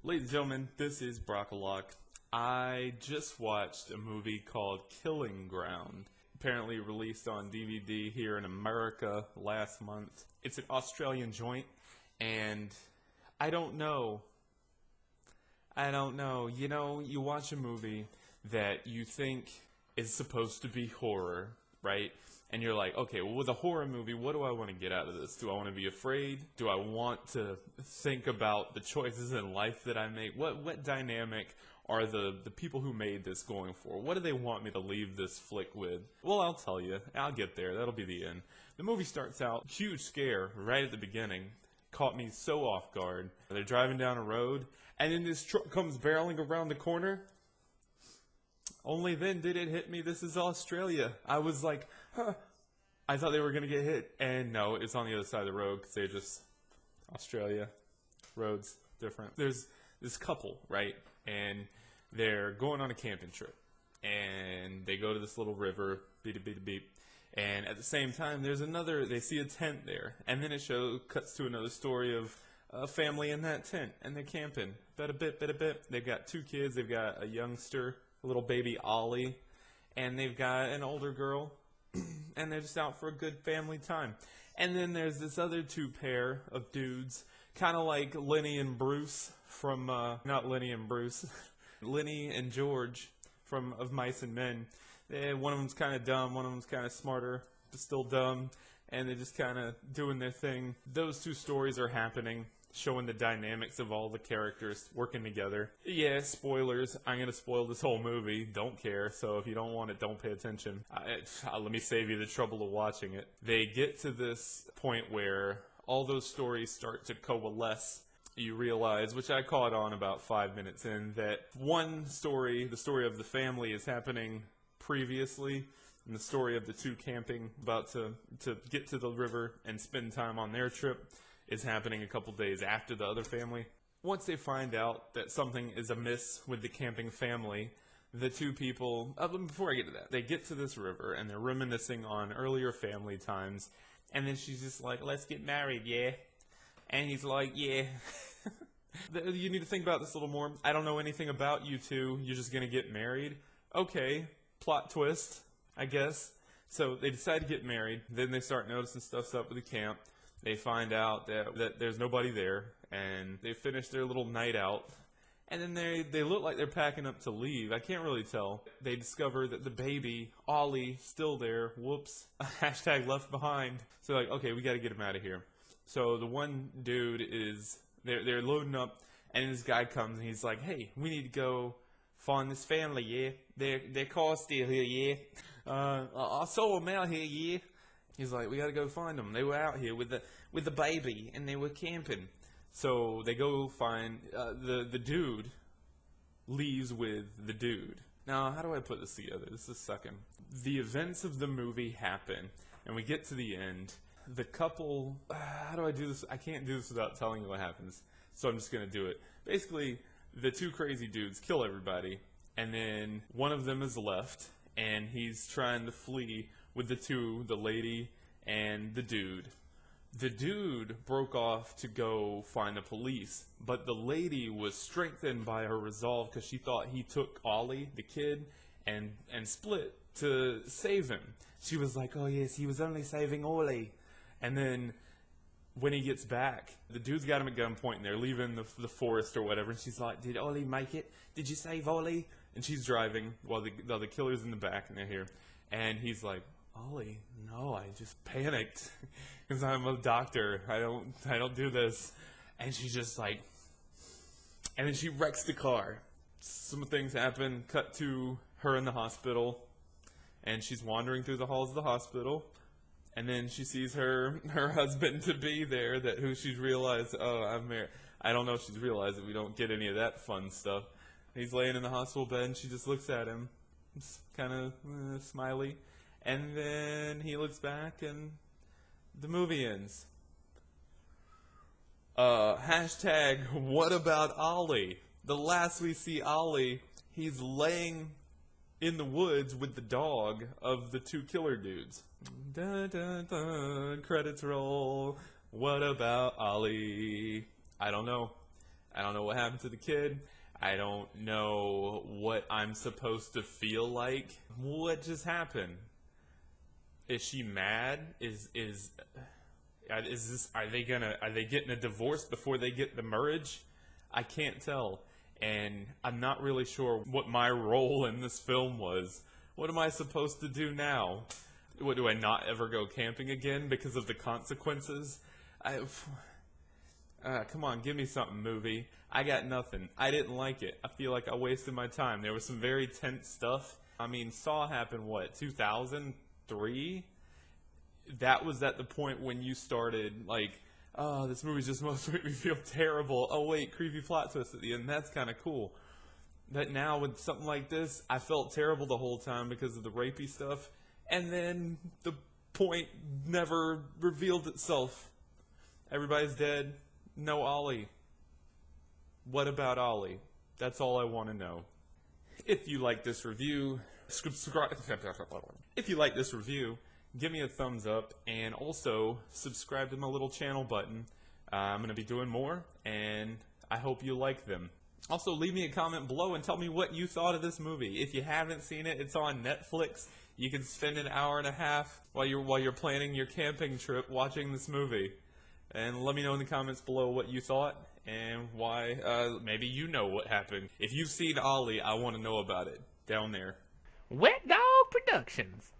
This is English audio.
Ladies and gentlemen, this is Brockalock. I just watched a movie called Killing Ground, apparently released on DVD here in America last month. It's an Australian joint, and I don't know. You know, you watch a movie that you think is supposed to be horror, right? And you're like, okay, well, with a horror movie, what do I want to get out of this? Do I want to be afraid? Do I want to think about the choices in life that I make? What dynamic are the people who made this going for? What do they want me to leave this flick with? Well, I'll tell you. I'll get there. That'll be the end. The movie starts out, huge scare right at the beginning. Caught me so off guard. They're driving down a road, and then this truck comes barreling around the corner. Only then did it hit me, this is Australia. I was like, huh. I thought they were going to get hit, and no, it's on the other side of the road, because they're just, Australia, roads, different. There's this couple, right, and they're going on a camping trip, and they go to this little river, beep, beep, beep, and at the same time, they see a tent there, and then it cuts to another story of a family in that tent, and they're camping, bit a bit. They've got 2 kids, they've got a youngster, a little baby Ollie, and they've got an older girl, and they're just out for a good family time. And then there's this other 2 pair of dudes, kind of like Lenny and Bruce from, not Lenny and Bruce, Lenny and George from Of Mice and Men. One of them's kind of dumb, one of them's kind of smarter, but still dumb, and they're just kind of doing their thing. Those 2 stories are happening, showing the dynamics of all the characters working together. Yeah, spoilers. I'm going to spoil this whole movie. Don't care. So if you don't want it, don't pay attention. Let me save you the trouble of watching it. They get to this point where all those stories start to coalesce. You realize, which I caught on about 5 minutes in, that one story, the story of the family, is happening previously, and the story of the 2 camping, about to get to the river and spend time on their trip, is happening a couple days after the other family. Once they find out that something is amiss with the camping family, the 2 people, before I get to that, they get to this river and they're reminiscing on earlier family times, and then she's just like, let's get married, yeah? And he's like, yeah. You need to think about this a little more. I don't know anything about you 2, you're just gonna get married? Okay, plot twist, I guess. So they decide to get married, then they start noticing stuff's up with the camp. They find out that there's nobody there, and they finish their little night out, and then they look like they're packing up to leave. I can't really tell. They discover that the baby, Ollie, still there. Whoops. Hashtag left behind. So like, okay, we got to get him out of here. So the one dude they're loading up, and this guy comes, and he's like, hey, we need to go find this family, yeah? Their car's still here, yeah? I saw them out here, yeah? He's like, we gotta go find them. They were out here with the baby, and they were camping. So they go find the dude leaves with the dude. Now, how do I put this together? This is sucking. The events of the movie happen, and we get to the end. The couple, how do I do this? I can't do this without telling you what happens, so I'm just gonna do it. Basically, the 2 crazy dudes kill everybody, and then one of them is left, and he's trying to flee with the 2, the lady and the dude. The dude broke off to go find the police, but the lady was strengthened by her resolve because she thought he took Ollie, the kid, and split to save him. She was like, oh yes, he was only saving Ollie. And then when he gets back, the dude's got him at gunpoint, and they're leaving the forest or whatever, and she's like, did Ollie make it? Did you save Ollie? And she's driving while the killer's in the back, and they're here. And he's like, Ollie, no, I just panicked because I'm a doctor. I don't do this. And she's just like, and then she wrecks the car. Some things happen. Cut to her in the hospital, and she's wandering through the halls of the hospital. And then she sees her husband to be there, who she's realized, oh, I'm married. I don't know if she's realized that we don't get any of that fun stuff. He's laying in the hospital bed, and she just looks at him, kind of smiley. And then he looks back, and the movie ends. Hashtag, what about Ollie? The last we see Ollie, he's laying in the woods with the dog of the 2 killer dudes. Dun, dun, dun, credits roll. What about Ollie? I don't know. I don't know what happened to the kid. I don't know what I'm supposed to feel like. What just happened? Is she mad? Is this, are they getting a divorce before they get the marriage? I can't tell. And I'm not really sure what my role in this film was. What am I supposed to do now? What, do I not ever go camping again because of the consequences? Come on, give me something, movie. I got nothing. I didn't like it. I feel like I wasted my time. There was some very tense stuff. I mean, Saw happened, what, 2003? That was at the point when you started, like, oh, this movie's just supposed to make me feel terrible. Oh, wait, creepy plot twist at the end. That's kind of cool. But now with something like this, I felt terrible the whole time because of the rapey stuff. And then the point never revealed itself. Everybody's dead. No Ollie. What about Ollie? That's all I want to know. If you like this review, subscribe. If you like this review, give me a thumbs up, and also subscribe to my little channel button. I'm going to be doing more, and I hope you like them. Also, leave me a comment below and tell me what you thought of this movie. If you haven't seen it, it's on Netflix. You can spend an hour and a half while you're planning your camping trip watching this movie. And let me know in the comments below what you thought and why. Maybe you know what happened. If you've seen Ollie, I want to know about it. Down there. Wet Dog Productions.